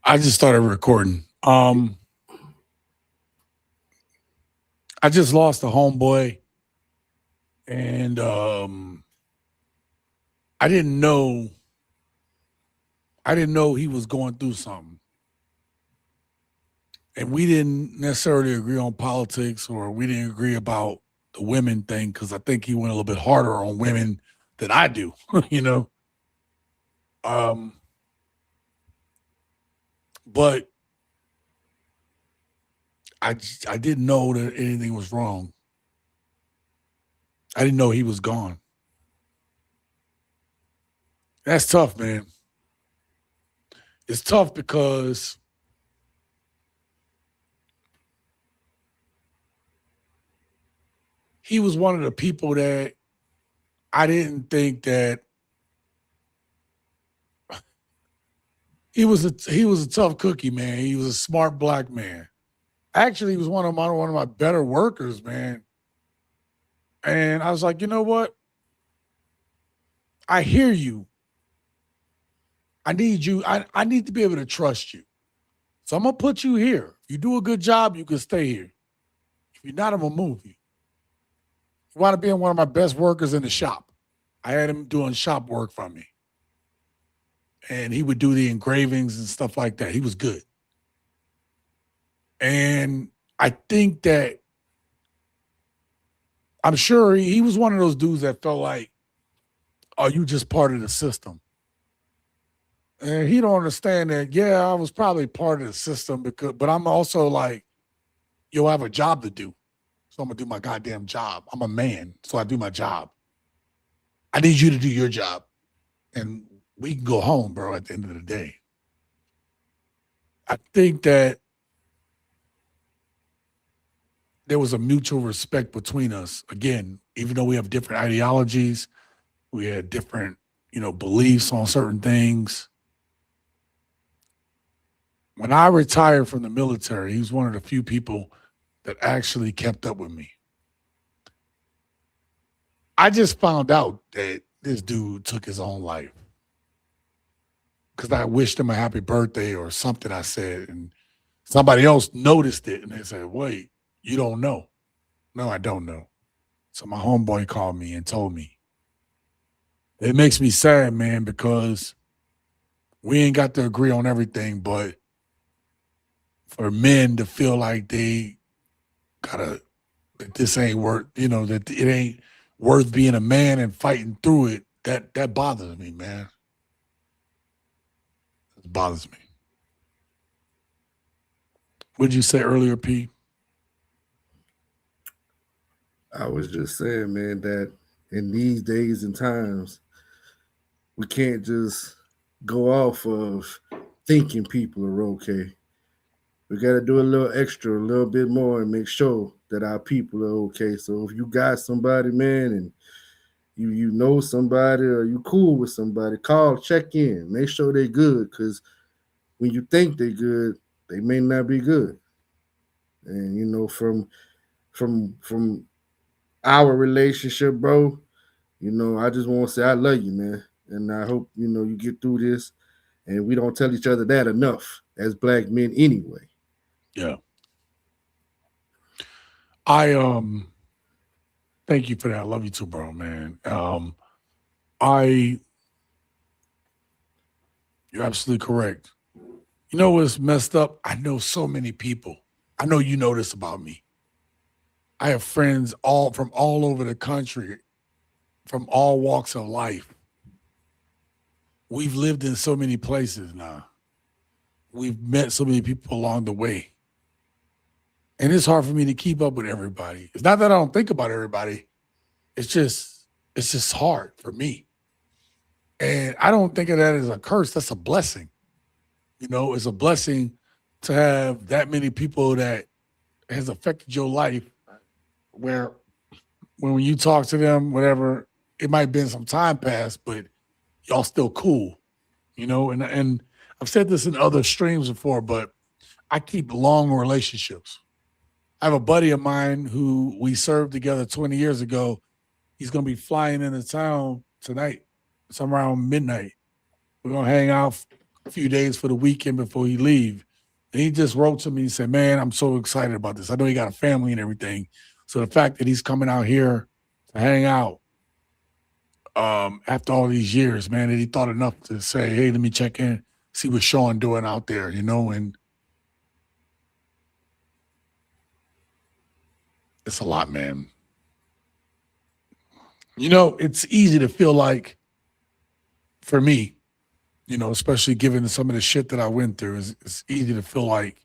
I just started recording. I just lost a homeboy, and I didn't know. I didn't know he was going through something, and we didn't necessarily agree on politics, or we didn't agree about the women thing because I think he went a little bit harder on women than I do. you know, um, but I didn't know that anything was wrong. I didn't know he was gone. That's tough, man. It's tough because he was one of the people that I didn't think that he was a tough cookie, man. He was a smart black man. Actually, he was one of my better workers, man. And I was like, you know what? I hear you. I need you. I need to be able to trust you. So I'm gonna put you here. If you do a good job, you can stay here. If you're not, I'm gonna move you. You want to be one of my best workers in the shop. I had him doing shop work for me, and he would do the engravings and stuff like that. He was good. And I think that I'm sure he was one of those dudes that felt like, "Are you just part of the system?" And he don't understand that. Yeah, I was probably part of the system because, but I'm also like, yo, I have a job to do, so I'm gonna do my goddamn job. I'm a man, so I do my job. I need you to do your job, and we can go home, bro. At the end of the day, I think that there was a mutual respect between us. Again, even though we have different ideologies, we had different, beliefs on certain things. When I retired from the military, he was one of the few people that actually kept up with me. I just found out that this dude took his own life because I wished him a happy birthday or something I said, and somebody else noticed it and they said, "Wait, you don't know?" No, I don't know. So my homeboy called me and told me. It makes me sad, man, because we ain't got to agree on everything, but for men to feel like they gotta that this ain't worth, that it ain't worth being a man and fighting through it, that bothers me, man. It bothers me. What did you say earlier, P? I was just saying, man, that in these days and times, we can't just go off of thinking people are okay. We got to do a little extra, a little bit more, and make sure that our people are okay. So if you got somebody, man, and you know somebody or you cool with somebody, call, check in, make sure they good. Because when you think they good, they may not be good. And from our relationship, bro, I just want to say I love you, man, and I hope you get through this. And we don't tell each other that enough as black men, anyway. Yeah. I thank you for that. I love you too, bro, man. I You're absolutely correct. You know what's messed up? I know so many people. I know you know this about me. I have friends all over the country, from all walks of life. We've lived in so many places now. We've met so many people along the way. And it's hard for me to keep up with everybody. It's not that I don't think about everybody. It's just hard for me. And I don't think of that as a curse. That's a blessing. It's a blessing to have that many people that has affected your life where when you talk to them, whatever, it might have been some time past, but y'all still cool, and I've said this in other streams before, but I keep long relationships. I have a buddy of mine who we served together 20 years ago. He's gonna be flying into town tonight, somewhere around midnight. We're gonna hang out few days for the weekend before he leave. And he just wrote to me and said, "Man, I'm so excited about this. I know he got a family and everything. So the fact that he's coming out here to hang out after all these years, man, that he thought enough to say, hey, let me check in, see what Shaun doing out there, you know, and it's a lot, man. You know, it's easy to feel like for me, you know, especially given some of the shit that I went through, it's easy to feel like,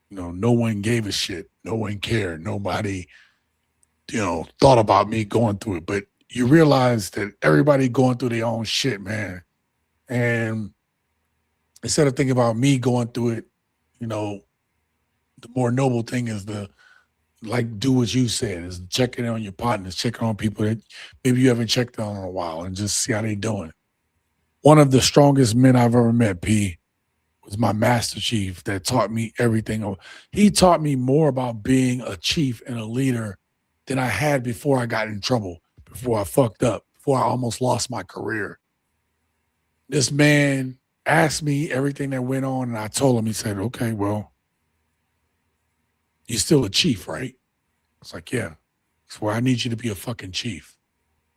you know, no one gave a shit. No one cared. Nobody, you know, thought about me going through it. But you realize that everybody going through their own shit, man. And instead of thinking about me going through it, you know, the more noble thing is the like do what you said, is checking in on your partners, checking on people that maybe you haven't checked on in a while and just see how they doing. One of the strongest men I've ever met, P, was my master chief that taught me everything. He taught me more about being a chief and a leader than I had before I got in trouble, before I fucked up, before I almost lost my career. This man asked me everything that went on, and I told him, he said, okay, well, you're still a chief, right? I was like, yeah. That's where I need you to be a fucking chief.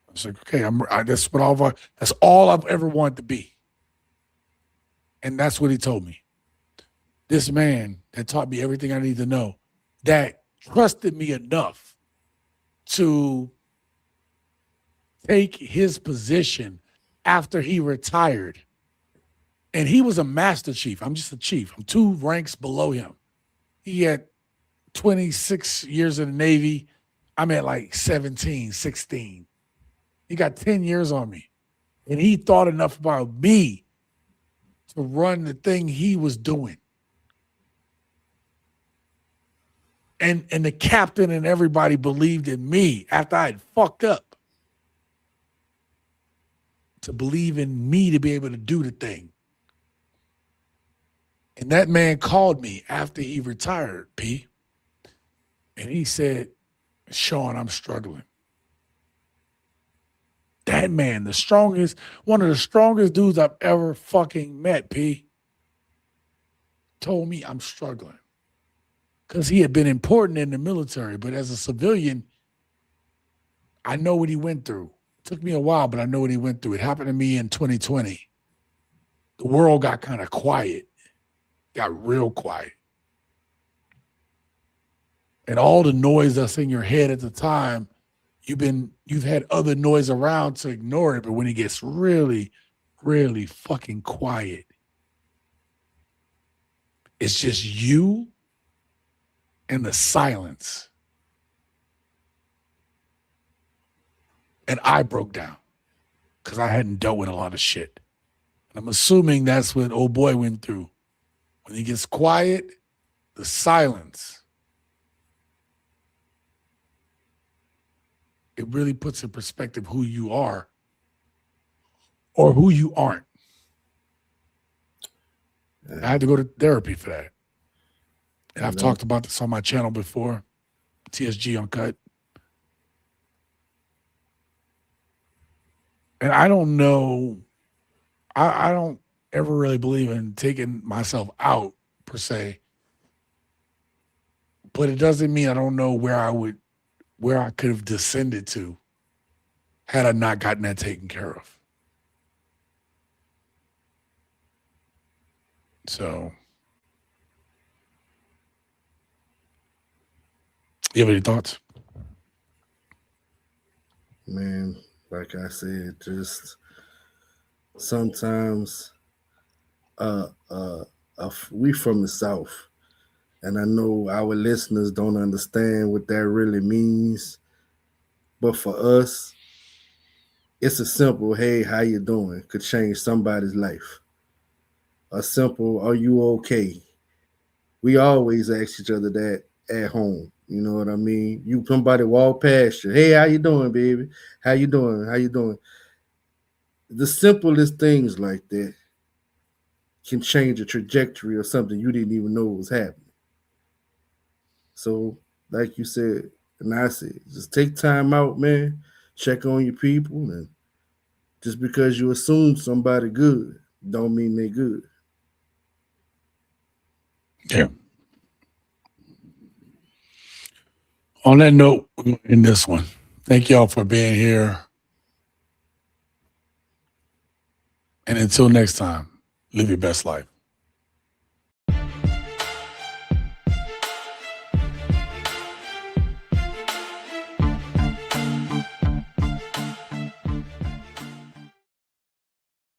I was like, okay, that's what that's all I've ever wanted to be. And that's what he told me. This man that taught me everything I need to know, that trusted me enough to take his position after he retired. And he was a master chief. I'm just a chief. I'm two ranks below him. He had 26 years in the Navy. I'm at like 17, 16. He got 10 years on me. And he thought enough about me to run the thing he was doing. And the captain and everybody believed in me after I had fucked up. To believe in me to be able to do the thing. And that man called me after he retired, P. And he said, Shaun, I'm struggling. That man, one of the strongest dudes I've ever fucking met, P, told me I'm struggling. Because he had been important in the military, but as a civilian, I know what he went through. It took me a while, but I know what he went through. It happened to me in 2020. The world got kind of quiet, got real quiet. And all the noise that's in your head at the time, you've had other noise around to ignore it, but when it gets really, really fucking quiet, it's just you and the silence. And I broke down because I hadn't dealt with a lot of shit. And I'm assuming that's what old boy went through. When he gets quiet, the silence, it really puts in perspective who you are or who you aren't. I had to go to therapy for that. And I've talked about this on my channel before, TSG UNCUT. And I don't know, I don't ever really believe in taking myself out per se. But it doesn't mean I don't know where I could have descended to had I not gotten that taken care of. So, you have any thoughts? Man, like I said, just sometimes we from the South, and I know our listeners don't understand what that really means. But for us, it's a simple, hey, how you doing? Could change somebody's life. A simple, are you okay? We always ask each other that at home. You know what I mean? You somebody walk past you, hey, how you doing, baby? How you doing? How you doing? The simplest things like that can change the trajectory of something you didn't even know was happening. So, like you said, and I said, just take time out, man. Check on your people, and just because you assume somebody good don't mean they good. Yeah. On that note, we're going to end this one. Thank y'all for being here. And until next time, live your best life.